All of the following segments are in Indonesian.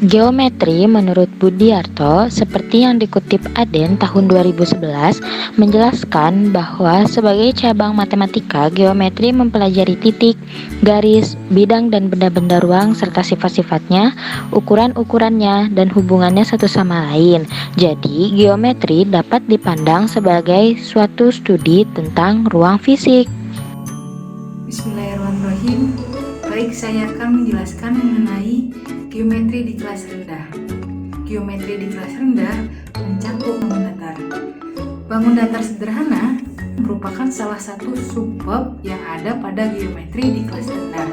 Geometri menurut Budiarto, seperti yang dikutip Aden tahun 2011, menjelaskan bahwa sebagai cabang matematika, geometri mempelajari titik, garis, bidang dan benda-benda ruang serta sifat-sifatnya, ukuran-ukurannya, dan hubungannya satu sama lain. Jadi, geometri dapat dipandang sebagai suatu studi tentang ruang fisik. Bismillahirrahmanirrahim. Baik, saya akan menjelaskan mengenai geometri di kelas rendah. Geometri di kelas rendah mencakup bangun datar. Bangun datar sederhana merupakan salah satu subbab yang ada pada geometri di kelas rendah.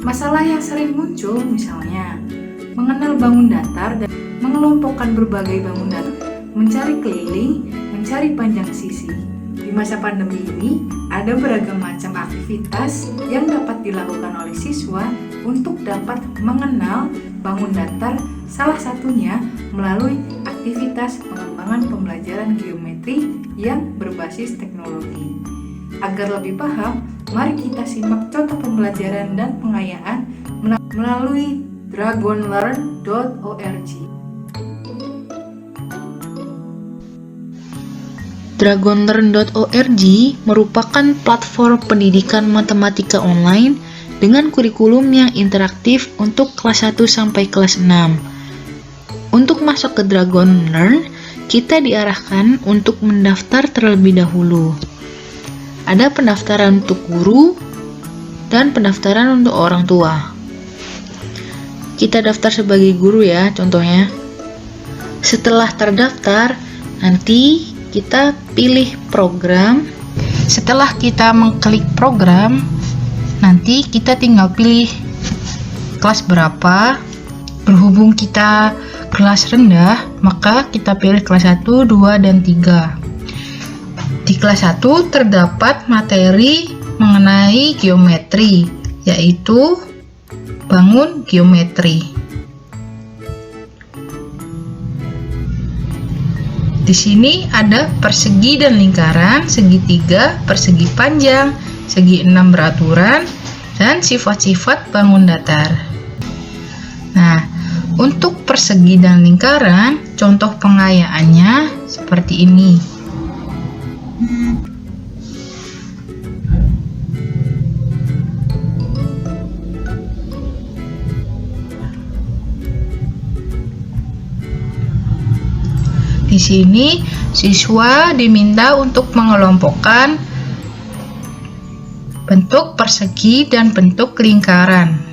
Masalah yang sering muncul misalnya mengenal bangun datar dan mengelompokkan berbagai bangun datar, mencari keliling, mencari panjang sisi. Di masa pandemi ini, ada beragam macam aktivitas yang dapat dilakukan oleh siswa untuk dapat mengenal bangun datar, salah satunya melalui aktivitas pengembangan pembelajaran geometri yang berbasis teknologi. Agar lebih paham, mari kita simak contoh pembelajaran dan pengayaan melalui dragonlearn.org. Dragonlearn.org merupakan platform pendidikan matematika online dengan kurikulum yang interaktif untuk kelas 1 sampai kelas 6. Untuk masuk ke Dragonlearn, kita diarahkan untuk mendaftar terlebih dahulu. Ada pendaftaran untuk guru dan pendaftaran untuk orang tua. Kita daftar sebagai guru ya, contohnya. Setelah terdaftar, nanti kita pilih program. Setelah kita mengklik program, nanti kita tinggal pilih kelas berapa. Berhubung kita kelas rendah, maka kita pilih kelas 1, 2, dan 3. Di kelas 1 terdapat materi mengenai geometri, yaitu bangun geometri. Di sini ada persegi dan lingkaran, segitiga, persegi panjang, segi 6 beraturan, dan sifat-sifat bangun datar. Nah, untuk persegi dan lingkaran, contoh pengayaannya seperti ini. Di sini, siswa diminta untuk mengelompokkan bentuk persegi dan bentuk lingkaran.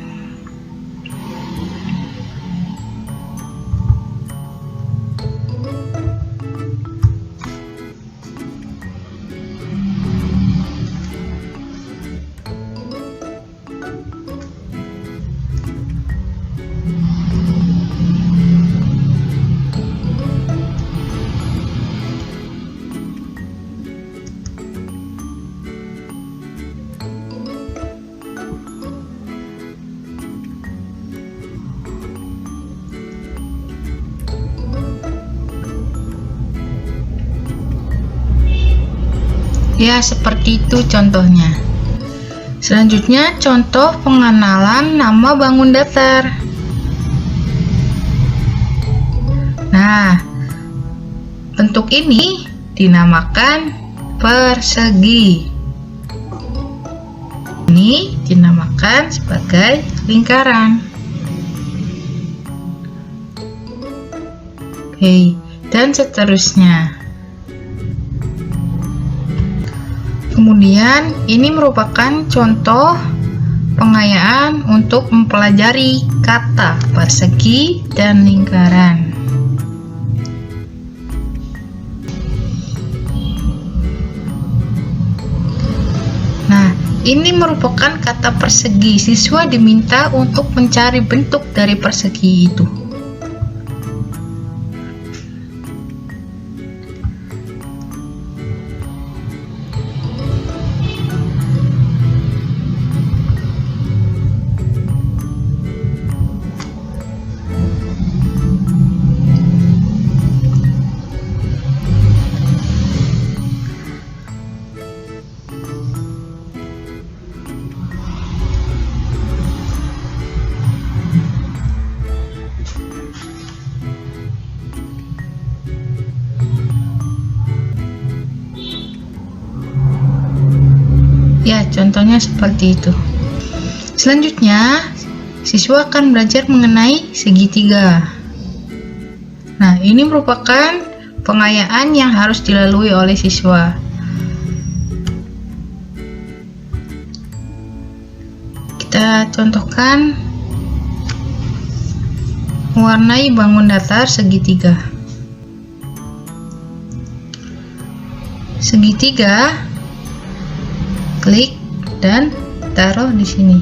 Ya, seperti itu contohnya. Selanjutnya, contoh pengenalan nama bangun datar. Nah, bentuk ini dinamakan persegi. Ini dinamakan sebagai lingkaran. Oke, dan seterusnya. Kemudian, ini merupakan contoh pengayaan untuk mempelajari kata persegi dan lingkaran. Nah, ini merupakan kata persegi. Siswa diminta untuk mencari bentuk dari persegi itu. Ya, contohnya seperti itu. Selanjutnya, siswa akan belajar mengenai segitiga. Nah, ini merupakan pengayaan yang harus dilalui oleh siswa. Kita contohkan mewarnai bangun datar segitiga. Segitiga, klik dan taruh di sini.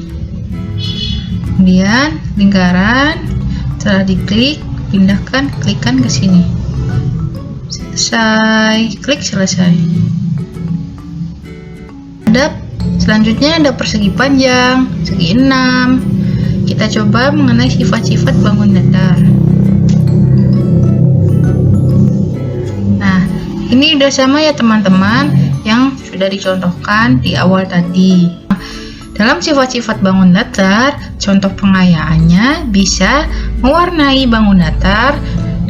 Kemudian lingkaran, setelah diklik, pindahkan, klikkan ke sini. Selesai, klik selesai. Selanjutnya ada persegi panjang, segi 6. Kita coba mengenai sifat-sifat bangun datar. Nah, ini udah sama ya teman-teman yang sudah dicontohkan di awal tadi. Dalam sifat-sifat bangun datar, contoh pengayaannya bisa mewarnai bangun datar,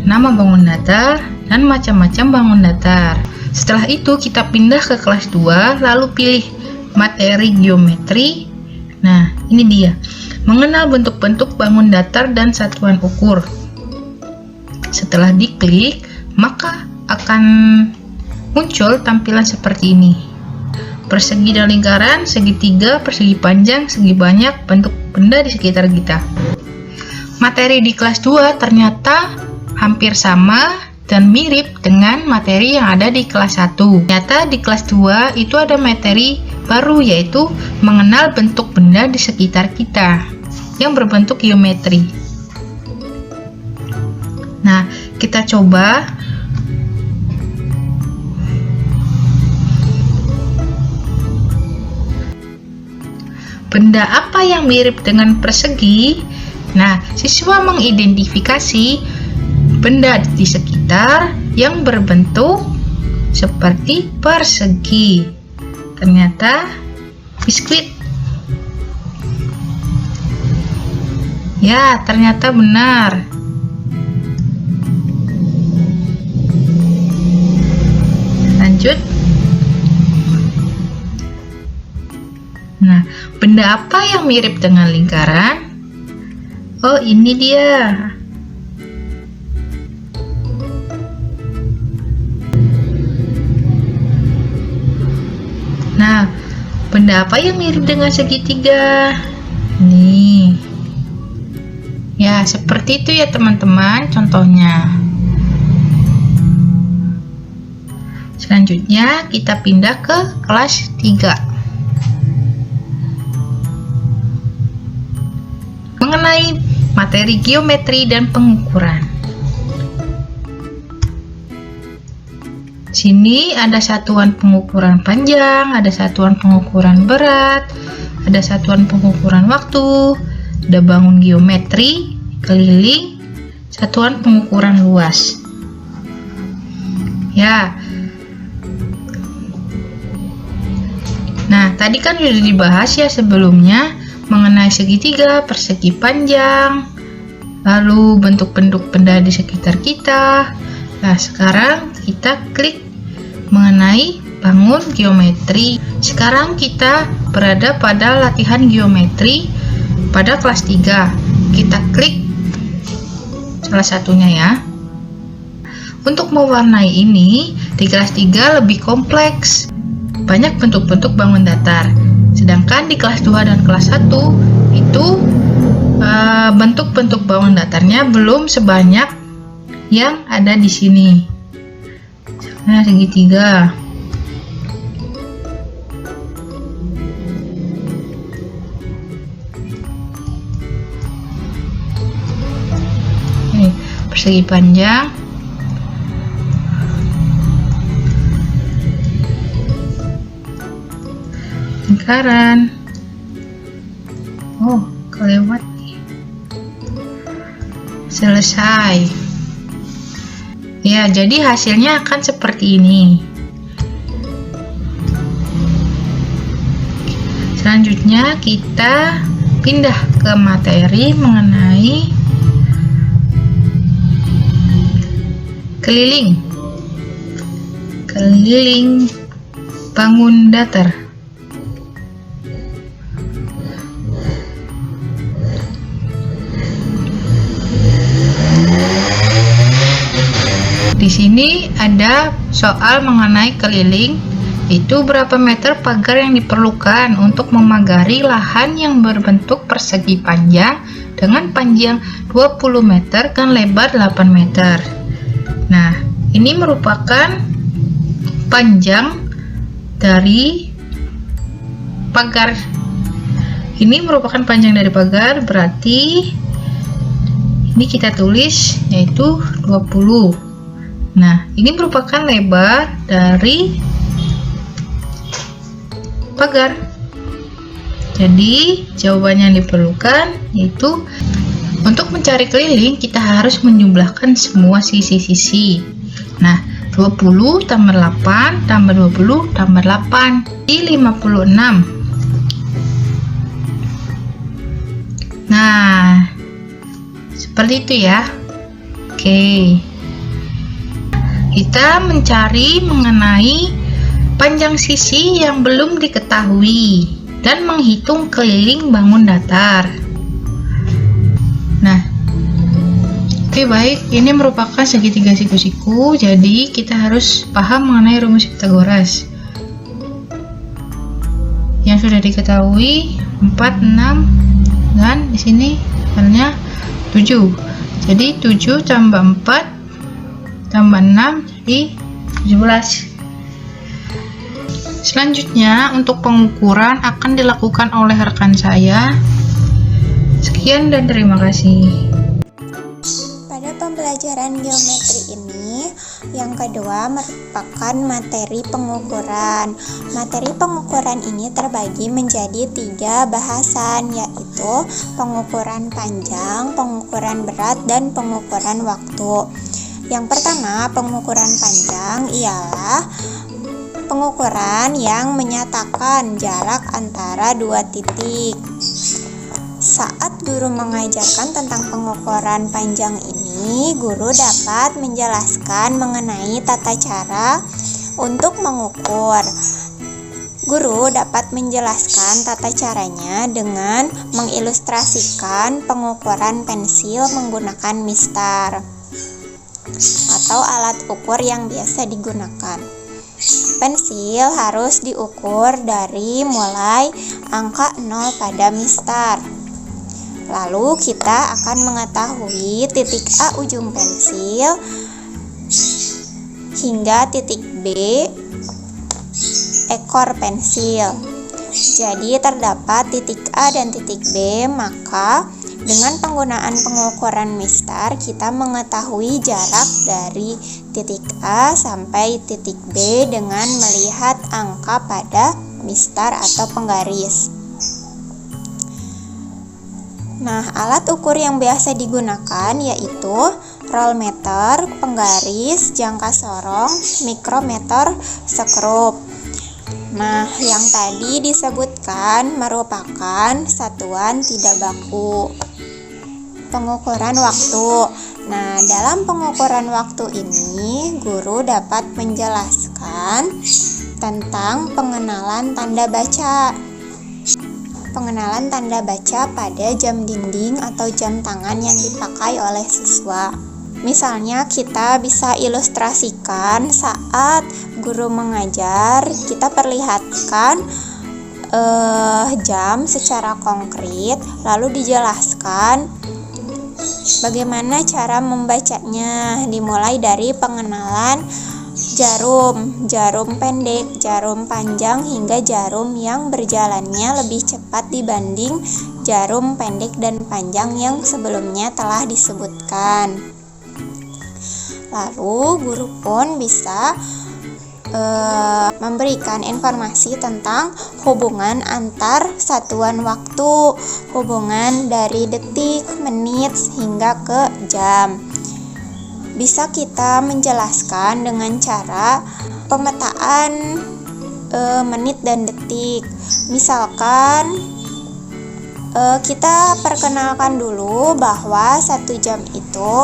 nama bangun datar, dan macam-macam bangun datar. Setelah itu kita pindah ke kelas 2, lalu pilih materi geometri. Nah, ini dia. Mengenal bentuk-bentuk bangun datar dan satuan ukur. Setelah diklik, maka akan muncul tampilan seperti ini. Persegi dan lingkaran, segitiga, persegi panjang, segi banyak, bentuk benda di sekitar kita. Materi di kelas 2 ternyata hampir sama dan mirip dengan materi yang ada di kelas 1. Ternyata di kelas 2 itu ada materi baru, yaitu mengenal bentuk benda di sekitar kita yang berbentuk geometri. Nah, kita coba. Benda apa yang mirip dengan persegi? Nah, siswa mengidentifikasi benda di sekitar yang berbentuk seperti persegi. Ternyata biskuit. Ya, ternyata benar. Lanjut. Nah, benda apa yang mirip dengan lingkaran? Oh, ini dia. Nah, benda apa yang mirip dengan segitiga? Nih. Ya, seperti itu ya teman-teman contohnya. Selanjutnya kita pindah ke kelas 3. Mengenai materi geometri dan pengukuran. Sini ada satuan pengukuran panjang, ada satuan pengukuran berat, ada satuan pengukuran waktu, ada bangun geometri, keliling, satuan pengukuran luas. Ya. Nah, tadi kan sudah dibahas ya sebelumnya mengenai segitiga, persegi panjang, lalu bentuk-bentuk benda di sekitar kita. Nah, sekarang kita klik mengenai bangun geometri. Sekarang kita berada pada latihan geometri pada kelas 3. Kita klik salah satunya ya. Untuk mewarnai ini di kelas 3 lebih kompleks. Banyak bentuk-bentuk bangun datar. Sedangkan di kelas 2 dan kelas 1 itu bentuk-bentuk bangun datarnya belum sebanyak yang ada di sini. Nah, segitiga. Ini persegi panjang. Lingkaran. Oh, kelewat nih. Selesai. Ya, jadi hasilnya akan seperti ini. Selanjutnya kita pindah ke materi mengenai keliling. Keliling bangun datar. Di sini ada soal mengenai keliling, itu berapa meter pagar yang diperlukan untuk memagari lahan yang berbentuk persegi panjang dengan panjang 20 meter dan lebar 8 meter. Nah, ini merupakan panjang dari pagar. Ini merupakan panjang dari pagar, berarti ini kita tulis yaitu 20. Nah, ini merupakan lebar dari pagar. Jadi, jawaban yang diperlukan yaitu untuk mencari keliling kita harus menjumlahkan semua sisi-sisi. Nah, 20 tambah 8 tambah 20 tambah 8 di 56. Nah, seperti itu ya. Oke. Kita mencari mengenai panjang sisi yang belum diketahui dan menghitung keliling bangun datar. Nah, oke baik, ini merupakan segitiga siku-siku, jadi kita harus paham mengenai rumus Pythagoras yang sudah diketahui 4, 6, dan di sini hasilnya 7. Jadi 7 tambah 4 tambah 6 jadi 17. Selanjutnya untuk pengukuran akan dilakukan oleh rekan saya. Sekian dan terima kasih. Pada pembelajaran geometri ini, yang kedua merupakan materi pengukuran. Materi pengukuran ini terbagi menjadi 3 bahasan, yaitu pengukuran panjang, pengukuran berat, dan pengukuran waktu. Yang pertama, pengukuran panjang ialah pengukuran yang menyatakan jarak antara 2 titik. Saat guru mengajarkan tentang pengukuran panjang ini, guru dapat menjelaskan mengenai tata cara untuk mengukur. Guru dapat menjelaskan tata caranya dengan mengilustrasikan pengukuran pensil menggunakan mistar atau alat ukur yang biasa digunakan. Pensil harus diukur dari mulai angka 0 pada mistar. Lalu kita akan mengetahui titik A ujung pensil hingga titik B ekor pensil. Jadi terdapat titik A dan titik B, maka dengan penggunaan pengukuran mistar kita mengetahui jarak dari titik A sampai titik B dengan melihat angka pada mistar atau penggaris. Nah, alat ukur yang biasa digunakan yaitu rolmeter, penggaris, jangka sorong, mikrometer, skrup. Nah, yang tadi disebutkan merupakan satuan tidak baku. Pengukuran waktu. Nah, dalam pengukuran waktu ini, guru dapat menjelaskan tentang pengenalan tanda baca. Pengenalan tanda baca pada jam dinding atau jam tangan yang dipakai oleh siswa. Misalnya kita bisa ilustrasikan saat guru mengajar, kita perlihatkan jam secara konkret, lalu dijelaskan bagaimana cara membacanya, dimulai dari pengenalan jarum pendek, jarum panjang, hingga jarum yang berjalannya lebih cepat dibanding jarum pendek dan panjang yang sebelumnya telah disebutkan. Lalu guru pun bisa memberikan informasi tentang hubungan antar satuan waktu, hubungan dari detik, menit, hingga ke jam. Bisa kita menjelaskan dengan cara pemetaan menit dan detik. Misalkan kita perkenalkan dulu bahwa 1 jam itu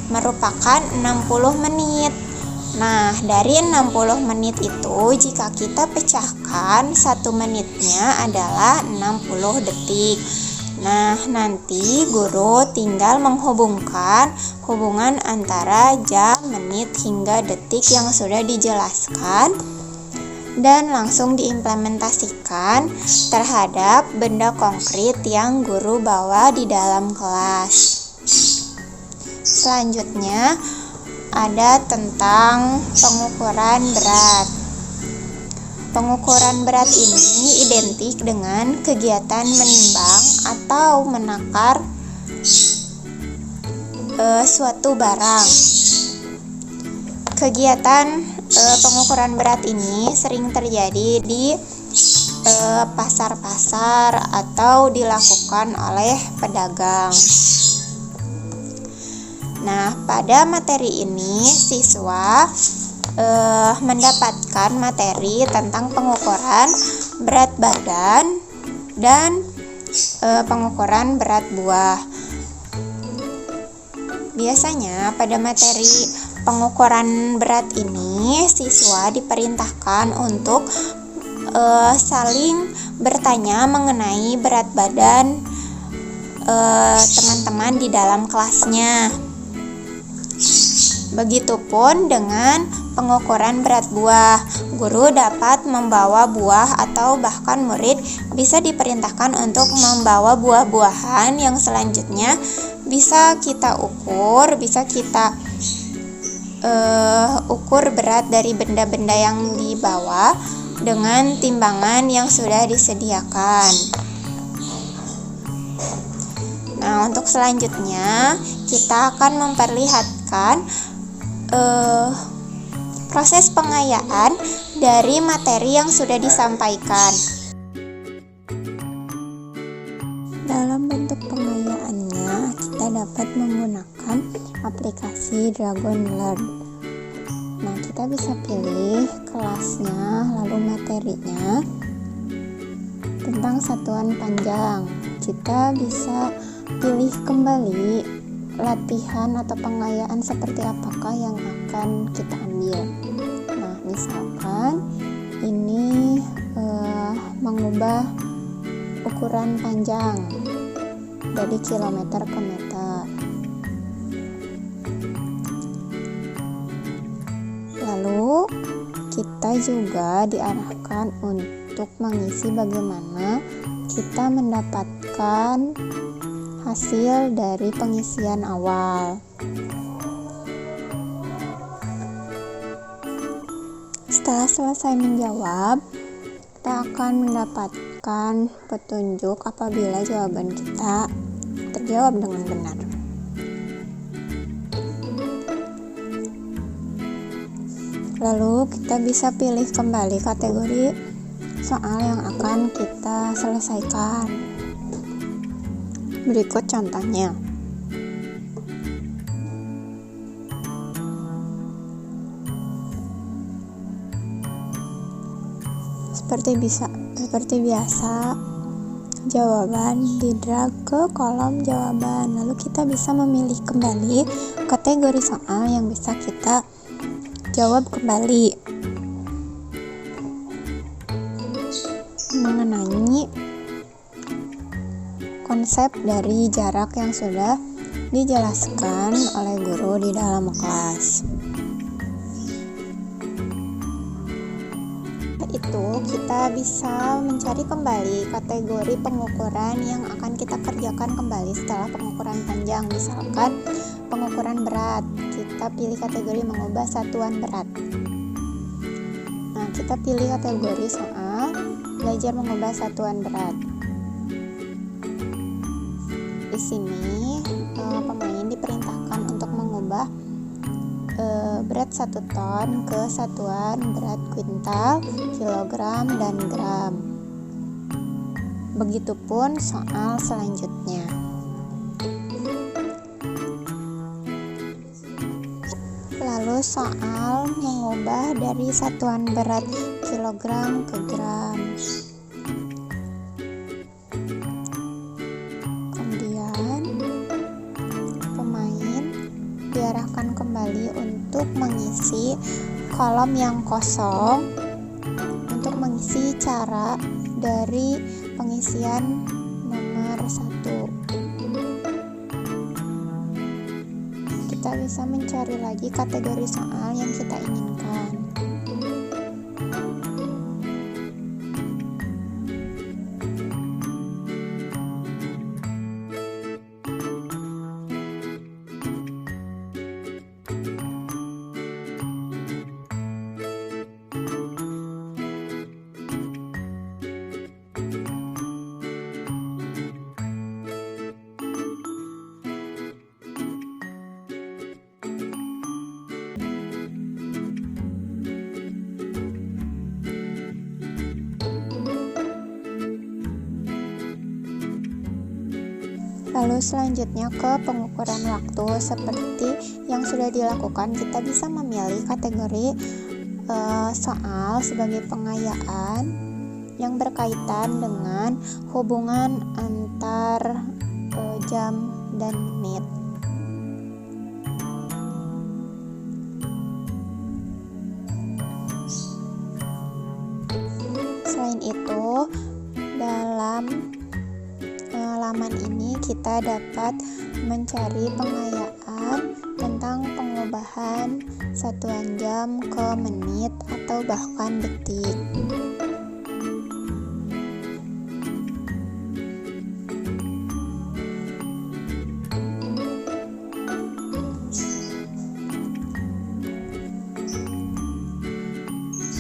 merupakan 60 menit. Nah, dari 60 menit itu jika kita pecahkan 1 menitnya adalah 60 detik. Nah, nanti guru tinggal menghubungkan hubungan antara jam, menit, hingga detik yang sudah dijelaskan dan langsung diimplementasikan terhadap benda konkret yang guru bawa di dalam kelas. Selanjutnya ada tentang pengukuran berat. Pengukuran berat ini identik dengan kegiatan menimbang atau menakar suatu barang. Kegiatan pengukuran berat ini sering terjadi di pasar-pasar atau dilakukan oleh pedagang. Nah, pada materi ini siswa mendapatkan materi tentang pengukuran berat badan dan pengukuran berat buah. Biasanya pada materi pengukuran berat ini siswa diperintahkan untuk saling bertanya mengenai berat badan teman-teman di dalam kelasnya. Begitupun dengan pengukuran berat buah. Guru dapat membawa buah atau bahkan murid bisa diperintahkan untuk membawa buah-buahan yang selanjutnya bisa kita ukur, ukur berat dari benda-benda yang dibawa dengan timbangan yang sudah disediakan. Nah, untuk selanjutnya kita akan memperlihatkan proses pengayaan dari materi yang sudah disampaikan. Dalam bentuk pengayaannya, kita dapat menggunakan aplikasi Dragon Learn. Nah, kita bisa pilih kelasnya, lalu materinya tentang satuan panjang. Kita bisa pilih kembali latihan atau pengayaan seperti apakah yang akan kita ambil. Nah, misalkan ini mengubah ukuran panjang dari kilometer ke meter. Lalu kita juga diarahkan untuk mengisi bagaimana kita mendapatkan hasil dari pengisian awal. Setelah selesai menjawab, kita akan mendapatkan petunjuk apabila jawaban kita terjawab dengan benar. Lalu kita bisa pilih kembali kategori soal yang akan kita selesaikan. Berikut contohnya. Seperti biasa, jawaban di-drag ke kolom jawaban. Lalu kita bisa memilih kembali kategori soal yang bisa kita jawab kembali. Mengenai konsep dari jarak yang sudah dijelaskan oleh guru di dalam kelas. Itu kita bisa mencari kembali kategori pengukuran yang akan kita kerjakan kembali setelah pengukuran panjang. Misalkan pengukuran berat, kita pilih kategori mengubah satuan berat. Nah, kita pilih kategori soal belajar mengubah satuan berat. Di sini pemain diperintahkan untuk mengubah berat 1 ton ke satuan berat kuintal, kilogram, dan gram. Begitupun soal selanjutnya. Lalu soal mengubah dari satuan berat kilogram ke gram. Diarahkan kembali untuk mengisi kolom yang kosong untuk mengisi cara dari pengisian nomor persatu. Kita bisa mencari lagi kategori soal yang kita inginkan. Lalu selanjutnya ke pengukuran waktu. Seperti yang sudah dilakukan, kita bisa memilih kategori soal sebagai pengayaan yang berkaitan dengan hubungan antar jam dan menit. Selain itu, dalam halaman ini kita dapat mencari pengayaan tentang pengubahan satuan jam ke menit atau bahkan detik.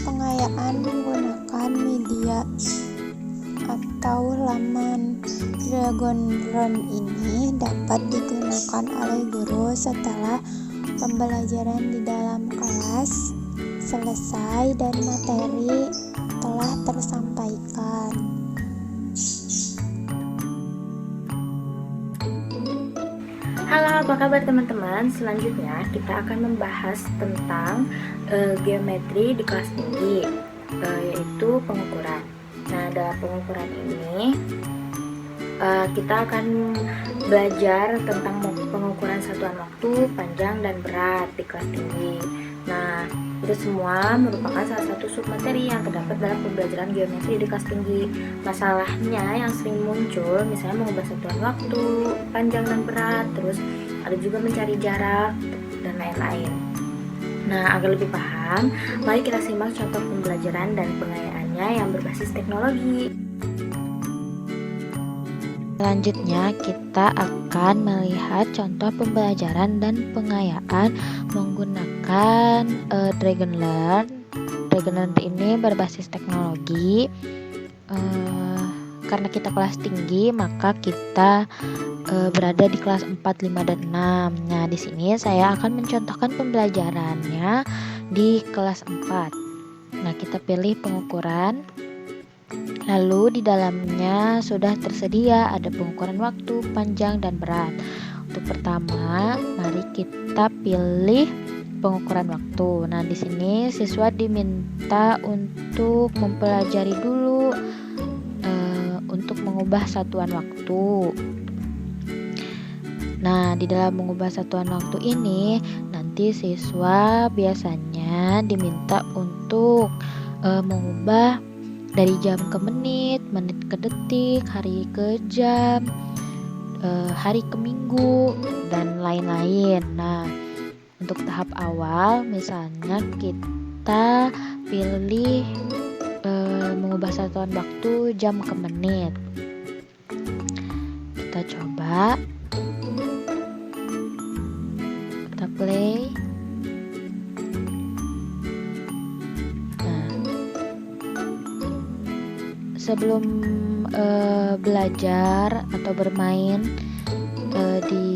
Pengayaan menggunakan media atau laman Dragonlearn ini dapat digunakan oleh guru setelah pembelajaran di dalam kelas selesai dan materi telah tersampaikan. Halo, apa kabar teman-teman? Selanjutnya kita akan membahas tentang geometri di kelas tinggi, yaitu pengukuran. Nah, dalam pengukuran ini kita akan belajar tentang pengukuran satuan waktu, panjang, dan berat di kelas tinggi. Nah, itu semua merupakan salah satu submateri yang terdapat dalam pembelajaran geometri di kelas tinggi. Masalahnya yang sering muncul, misalnya mengubah satuan waktu, panjang dan berat, terus ada juga mencari jarak, dan lain-lain. Nah, agar lebih paham, mari kita simak contoh pembelajaran dan pengayaannya yang berbasis teknologi. Selanjutnya kita akan melihat contoh pembelajaran dan pengayaan menggunakan Dragonlearn. Dragonlearn ini berbasis teknologi. Karena kita kelas tinggi, maka kita berada di kelas 4, 5, dan 6. Nah, di sini saya akan mencontohkan pembelajarannya di kelas 4. Nah, kita pilih pengukuran. Lalu di dalamnya sudah tersedia ada pengukuran waktu, panjang, dan berat. Untuk pertama, mari kita pilih pengukuran waktu. Nah, di sini siswa diminta untuk mempelajari dulu untuk mengubah satuan waktu. Nah, di dalam mengubah satuan waktu ini, nanti siswa biasanya diminta untuk mengubah dari jam ke menit, menit ke detik, hari ke jam, hari ke minggu, dan lain-lain. Nah, untuk tahap awal, misalnya kita pilih mengubah satuan waktu jam ke menit. Kita coba, kita play. Sebelum belajar atau bermain di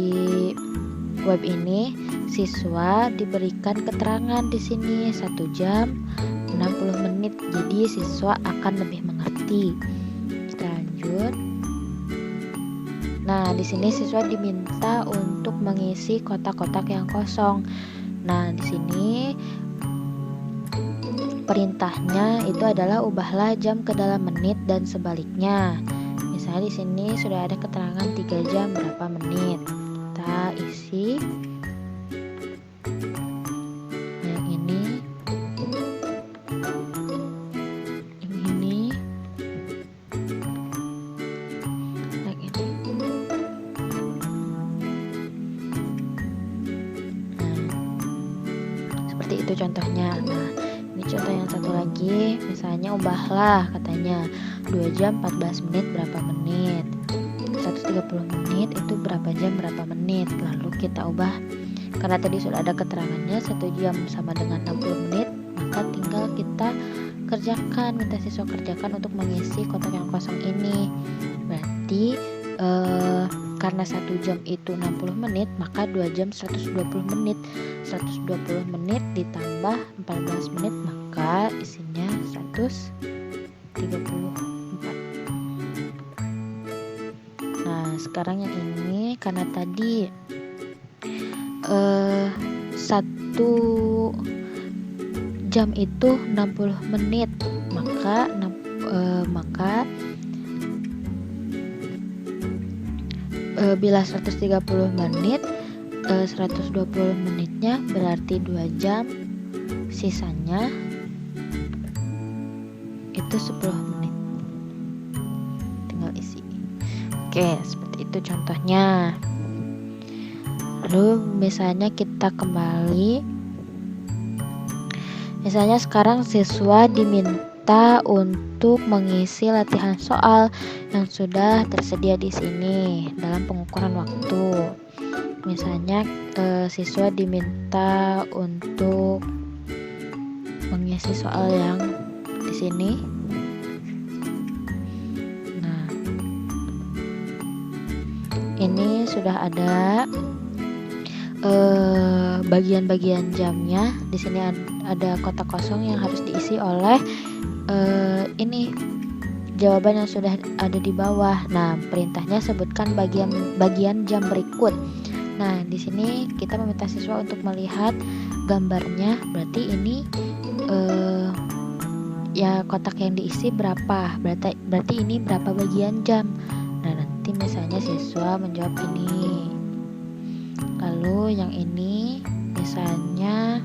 web ini, siswa diberikan keterangan di sini 1 jam 60 menit. Jadi siswa akan lebih mengerti. Kita lanjut. Nah, di sini siswa diminta untuk mengisi kotak-kotak yang kosong. Nah, di sini perintahnya itu adalah ubahlah jam ke dalam menit dan sebaliknya. Misalnya di sini sudah ada keterangan 3 jam berapa menit. Kita isi. Yang ini. Yang ini. Yang ini. contohnya. Nah, ini contoh yang satu lagi, misalnya ubahlah katanya 2 jam 14 menit berapa menit, 130 menit itu berapa jam berapa menit. Lalu kita ubah, karena tadi sudah ada keterangannya 1 jam sama dengan 60 menit, maka tinggal kita kerjakan, minta siswa kerjakan untuk mengisi kotak yang kosong ini. Berarti karena 1 jam itu 60 menit, maka 2 jam 120 menit. 120 menit ditambah 14 menit, maka isinya 134. Nah, sekarang yang ini karena tadi 1 jam itu 60 menit, maka bila 130 menit 120 menitnya berarti 2 jam, sisanya itu 10 menit, tinggal isi. Oke, seperti itu contohnya. Lalu misalnya kita kembali, misalnya sekarang siswa diminta untuk mengisi latihan soal yang sudah tersedia di sini dalam pengukuran waktu. Misalnya siswa diminta untuk mengisi soal yang di sini. Nah, ini sudah ada bagian-bagian jamnya. Di sini ada kotak kosong yang harus diisi oleh ini jawaban yang sudah ada di bawah. Nah, perintahnya sebutkan bagian jam berikut. Nah, di sini kita meminta siswa untuk melihat gambarnya. Berarti ini ya kotak yang diisi berapa? Berarti ini berapa bagian jam? Nah, nanti misalnya siswa menjawab ini. Lalu yang ini misalnya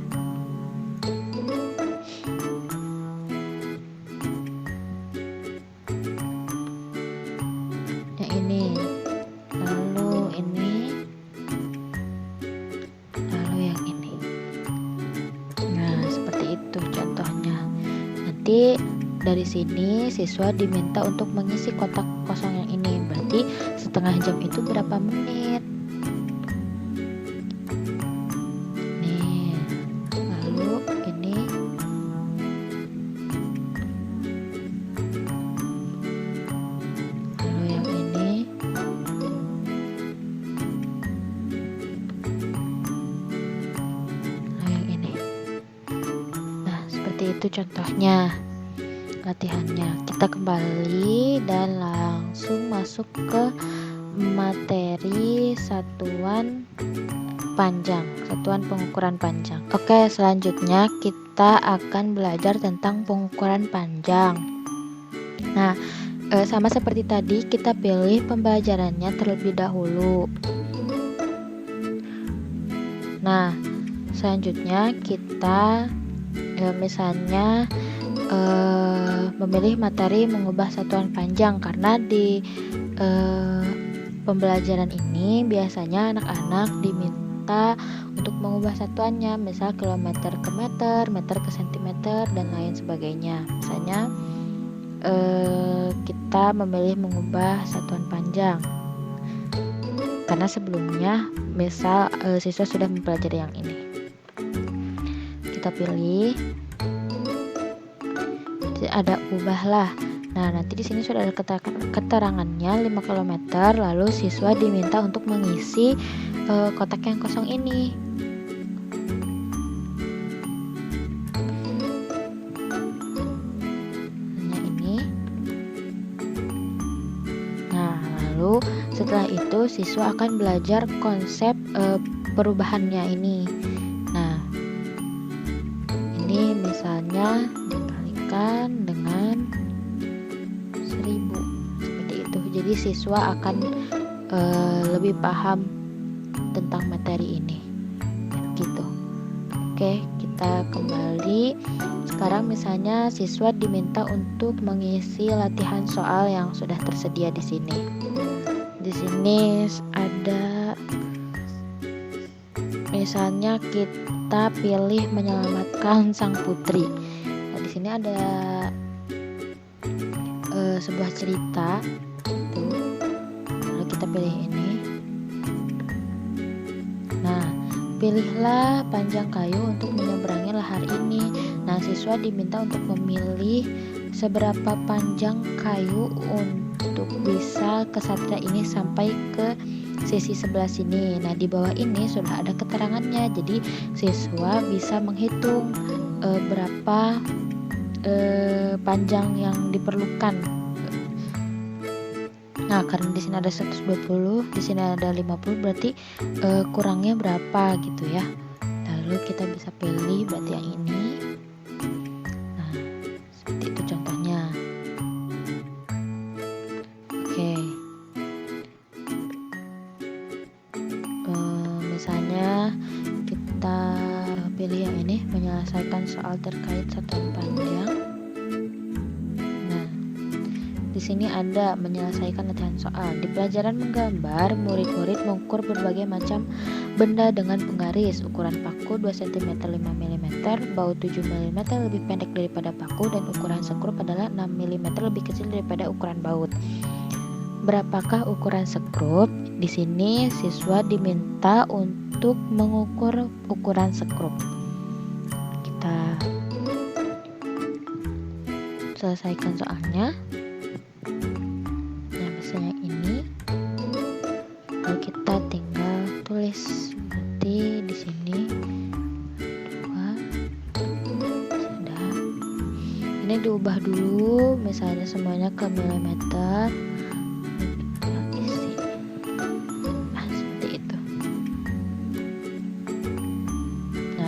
yang ini, lalu ini, lalu yang ini. Nah, seperti itu contohnya. Nanti dari sini siswa diminta untuk mengisi kotak kosong yang ini. Berarti setengah jam itu berapa menit? Itu contohnya latihannya. Kita kembali dan langsung masuk ke materi satuan panjang, satuan pengukuran panjang. Oke, selanjutnya kita akan belajar tentang pengukuran panjang. Nah, sama seperti tadi, kita pilih pembelajarannya terlebih dahulu. Nah, selanjutnya kita misalnya memilih materi mengubah satuan panjang, karena di pembelajaran ini biasanya anak-anak diminta untuk mengubah satuannya, misal kilometer ke meter, meter ke sentimeter, dan lain sebagainya. Misalnya kita memilih mengubah satuan panjang karena sebelumnya misal siswa sudah mempelajari yang ini. Kita pilih, ada ubahlah. Nah, nanti di sini sudah ada keterangannya 5 km, lalu siswa diminta untuk mengisi kotak yang kosong ini. Hanya ini. Nah, lalu setelah itu siswa akan belajar konsep perubahannya ini. Nah, ini misalnya dikalikan dengan 1000 seperti itu. Jadi siswa akan lebih paham tentang materi ini gitu. Oke, kita kembali. Sekarang misalnya siswa diminta untuk mengisi latihan soal yang sudah tersedia di sini. Di sini ada misalnya kita kita pilih menyelamatkan sang putri. Nah, di sini ada sebuah cerita tuh. Lalu kita pilih ini. Nah, pilihlah panjang kayu untuk menyeberangi lahar ini. Nah, siswa diminta untuk memilih seberapa panjang kayu untuk bisa ke satria ini sampai ke sisi sebelah sini. Nah, di bawah ini sudah ada keterangannya. Jadi siswa bisa menghitung berapa panjang yang diperlukan. Nah, karena di sini ada 120, di sini ada 50, berarti kurangnya berapa gitu ya. Lalu kita bisa pilih berarti yang ini. Nah, seperti itu contohnya. Oke. Misalnya kita pilih yang ini, menyelesaikan soal terkait satuan panjang. Nah, di sini ada menyelesaikan latihan soal. Di pelajaran menggambar, murid-murid mengukur berbagai macam benda dengan penggaris. Ukuran paku 2 cm 5 mm, baut 7 mm lebih pendek daripada paku, dan ukuran sekrup adalah 6 mm lebih kecil daripada ukuran baut. Berapakah ukuran sekrup? Di sini siswa diminta untuk mengukur ukuran sekrup. Kita selesaikan soalnya. Nah, misalnya ini. Lalu kita tinggal tulis. Berarti di sini 2 sudah. Ini diubah dulu, misalnya semuanya ke milimeter.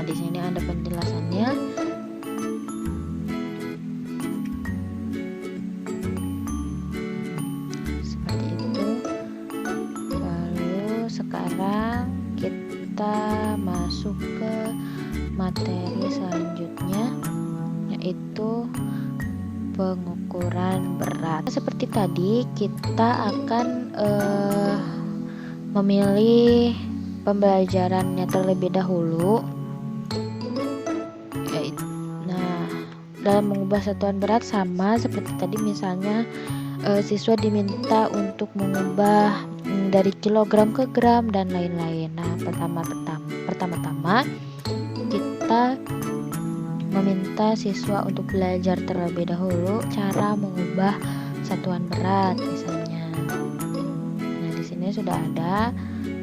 Di sini ada penjelasannya. Seperti itu. Lalu sekarang kita masuk ke materi selanjutnya, yaitu pengukuran berat. Seperti tadi, kita akan memilih pembelajarannya terlebih dahulu. Dalam mengubah satuan berat sama seperti tadi, misalnya siswa diminta untuk mengubah dari kilogram ke gram dan lain-lain. Nah, pertama-tama kita meminta siswa untuk belajar terlebih dahulu cara mengubah satuan berat misalnya. Nah, di sini sudah ada.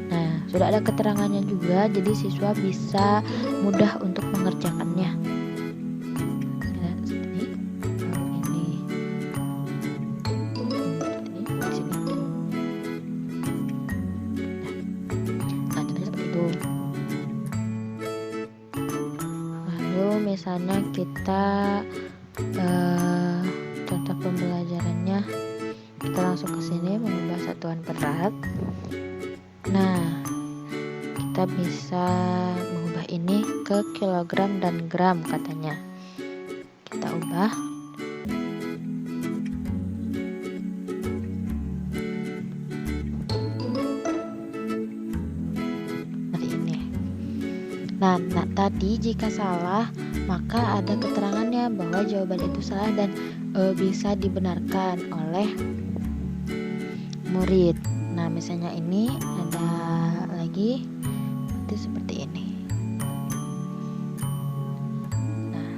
Nah, sudah ada keterangannya juga, jadi siswa bisa mudah untuk mengerjakannya. Misalnya kita contoh pembelajarannya, kita langsung ke sini mengubah satuan berat. Nah, kita bisa mengubah ini ke kilogram dan gram katanya. Kita ubah. Seperti ini. Nah, tadi jika salah, maka ada keterangannya bahwa jawaban itu salah dan bisa dibenarkan oleh murid. Nah, misalnya ini ada lagi seperti ini. Nah,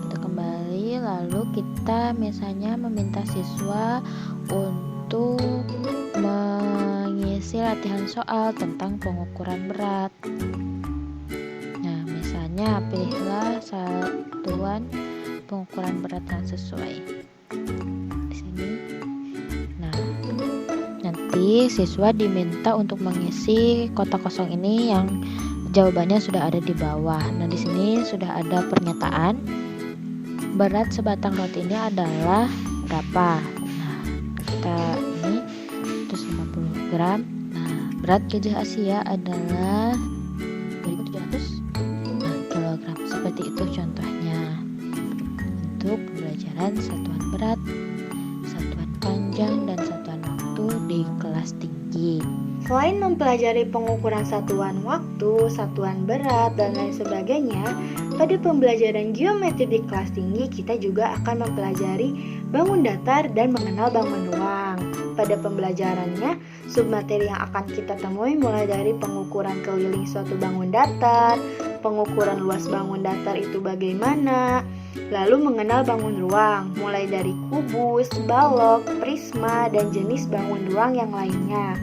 kita kembali, lalu kita misalnya meminta siswa untuk mengisi latihan soal tentang pengukuran berat. Pilihlah satuan pengukuran berat yang sesuai di sini. Nah, nanti siswa diminta untuk mengisi kotak kosong ini yang jawabannya sudah ada di bawah. Nah, di sini sudah ada pernyataan. Berat sebatang roti ini adalah berapa? Nah, kita ini 150 gram. Nah, berat gajah Asia adalah 2700 kilogram. Seperti itu contohnya untuk pembelajaran satuan berat, satuan panjang, dan satuan waktu di kelas tinggi. Selain mempelajari pengukuran satuan waktu, satuan berat, dan lain sebagainya, pada pembelajaran geometri di kelas tinggi kita juga akan mempelajari bangun datar dan mengenal bangun ruang. Pada pembelajarannya, submateri yang akan kita temui mulai dari pengukuran keliling suatu bangun datar, pengukuran luas bangun datar itu bagaimana, lalu mengenal bangun ruang, mulai dari kubus, balok, prisma, dan jenis bangun ruang yang lainnya.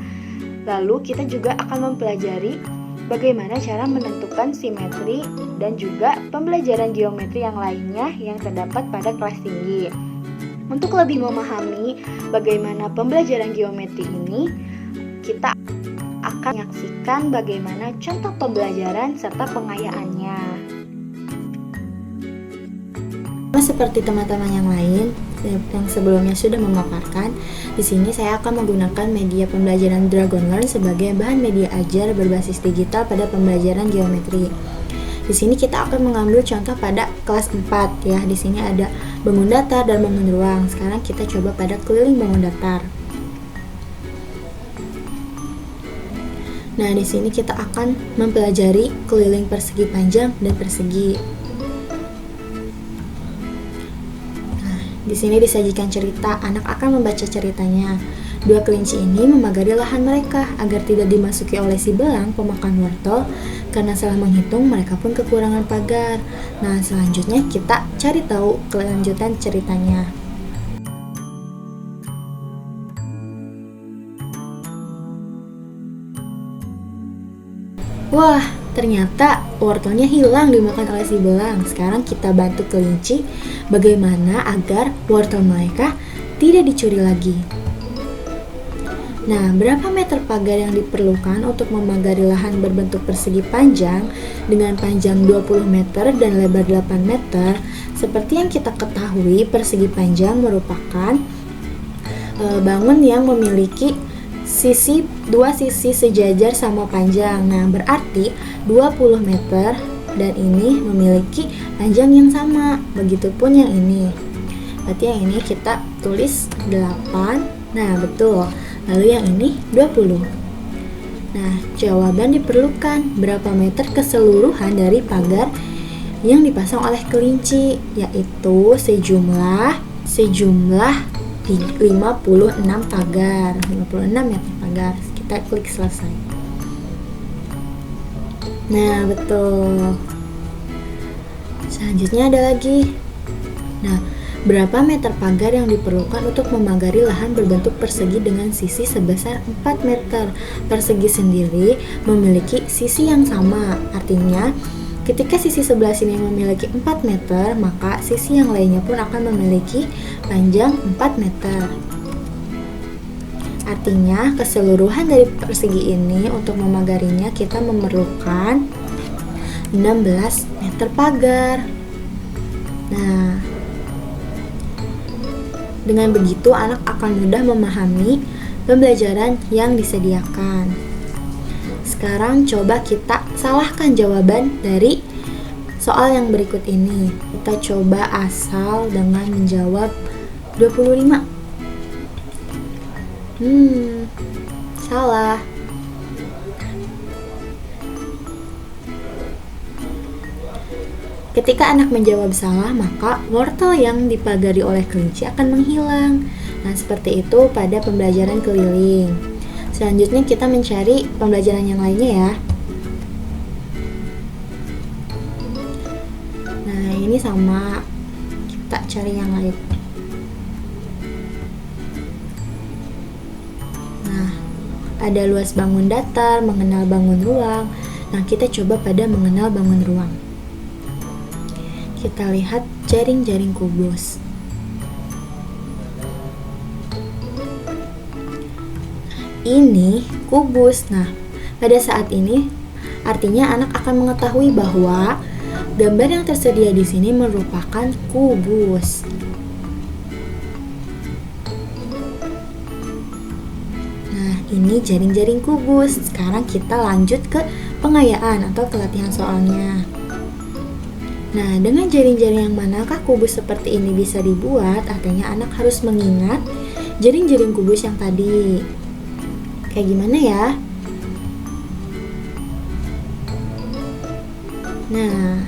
Lalu kita juga akan mempelajari bagaimana cara menentukan simetri dan juga pembelajaran geometri yang lainnya yang terdapat pada kelas tinggi. Untuk lebih memahami bagaimana pembelajaran geometri ini, kita akan menyaksikan bagaimana contoh pembelajaran serta pengayaannya. Seperti teman-teman yang lain yang sebelumnya sudah memaparkan, di sini saya akan menggunakan media pembelajaran DragonLearn sebagai bahan media ajar berbasis digital pada pembelajaran geometri. Di sini kita akan mengambil contoh pada kelas 4 ya. Di sini ada bangun datar dan bangun ruang. Sekarang kita coba pada keliling bangun datar. Nah, di sini kita akan mempelajari keliling persegi panjang dan persegi. Di sini disajikan cerita, anak akan membaca ceritanya. Dua kelinci ini memagari lahan mereka agar tidak dimasuki oleh si belang pemakan wortel. Karena salah menghitung, mereka pun kekurangan pagar. Nah, selanjutnya kita cari tahu kelanjutan ceritanya. Wah, ternyata wortelnya hilang dimakan oleh si belang. Sekarang kita bantu kelinci bagaimana agar wortel mereka tidak dicuri lagi. Nah, berapa meter pagar yang diperlukan untuk memagari lahan berbentuk persegi panjang dengan panjang 20 meter dan lebar 8 meter? Seperti yang kita ketahui, persegi panjang merupakan bangun yang memiliki dua sisi sejajar sama panjang. Nah, berarti 20 meter dan ini memiliki panjang yang sama. Begitupun yang ini. Berarti yang ini kita tulis 8. Nah, betul. Lalu yang ini 20. Nah, jawaban diperlukan berapa meter keseluruhan dari pagar yang dipasang oleh kelinci, yaitu sejumlah 56 pagar, 56 meter pagar. Kita klik selesai. Nah, betul. Selanjutnya ada lagi. Nah, berapa meter pagar yang diperlukan untuk memagari lahan berbentuk persegi dengan sisi sebesar 4 meter? Persegi sendiri memiliki sisi yang sama. Artinya, ketika sisi sebelah sini memiliki 4 meter, maka sisi yang lainnya pun akan memiliki panjang 4 meter. Artinya, keseluruhan dari persegi ini untuk memagarinya kita memerlukan 16 meter pagar. Nah, dengan begitu anak akan mudah memahami pembelajaran yang disediakan. Sekarang coba kita salahkan jawaban dari soal yang berikut ini. Kita coba asal dengan menjawab 25. Salah. Ketika anak menjawab salah, maka wortel yang dipagari oleh kelinci akan menghilang. Nah, seperti itu pada pembelajaran keliling. Selanjutnya kita mencari pembelajaran yang lainnya ya. Nah, ini sama. Kita cari yang lain. Nah, ada luas bangun datar, mengenal bangun ruang. Nah, kita coba pada mengenal bangun ruang. Kita lihat jaring-jaring kubus. Ini kubus. Nah, pada saat ini artinya anak akan mengetahui bahwa gambar yang tersedia di sini merupakan kubus. Nah, ini jaring-jaring kubus. Sekarang kita lanjut ke pengayaan atau pelatihan soalnya. Nah, dengan jaring-jaring yang manakah kubus seperti ini bisa dibuat? Artinya anak harus mengingat jaring-jaring kubus yang tadi. Kayak gimana ya? Nah,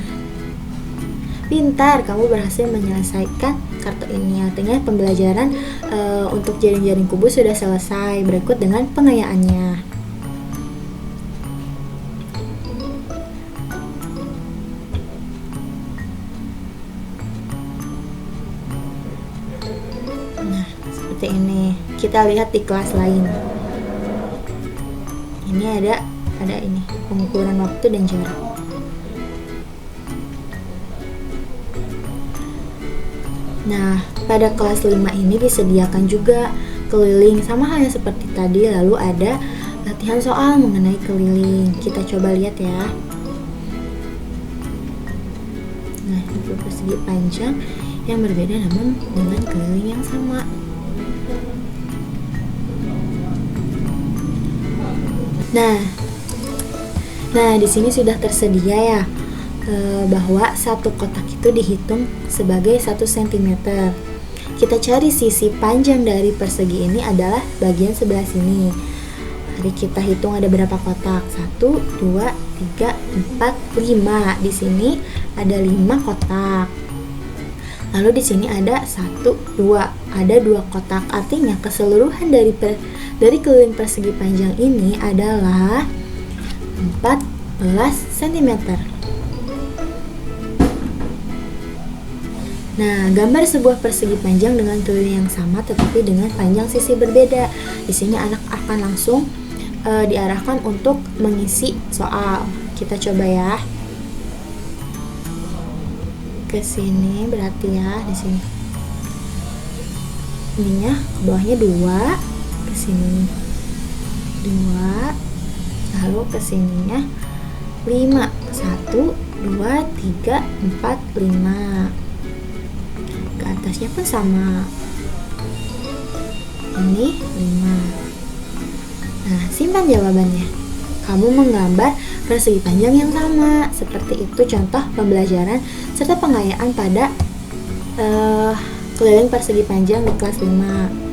pintar, kamu berhasil menyelesaikan kartu ini. Artinya pembelajaran untuk jaring-jaring kubus sudah selesai. Berikut dengan pengayaannya. Nah, seperti ini. Kita lihat di kelas lain. Ini ada ini pengukuran waktu dan jarak. Nah, pada kelas 5 ini disediakan juga keliling sama halnya seperti tadi, lalu ada latihan soal mengenai keliling. Kita coba lihat ya. Nah, ini persegi panjang yang berbeda namun dengan keliling yang sama. Nah, di sini sudah tersedia ya bahwa satu kotak itu dihitung sebagai 1 cm. Kita cari sisi panjang dari persegi ini adalah bagian sebelah sini. Mari kita hitung ada berapa kotak. 1, 2, 3, 4, 5. Di sini ada 5 kotak. Lalu di sini ada 1, 2. Ada 2 kotak. Artinya keseluruhan dari keliling persegi panjang ini adalah 14 cm. Nah, gambar sebuah persegi panjang dengan keliling yang sama tetapi dengan panjang sisi berbeda. Di sini anak akan langsung diarahkan untuk mengisi soal. Kita coba ya. Ke sini berarti ya, di sini. Ininya ke bawahnya 2, ke sini 2, lalu ke sininya 5. 1, 2, 3, 4, 5. Ke atasnya pun sama. Ini 5. Nah, simpan jawabannya. Kamu menggambar persegi panjang yang sama. Seperti itu contoh pembelajaran serta pengayaan pada keliling persegi panjang di kelas 5.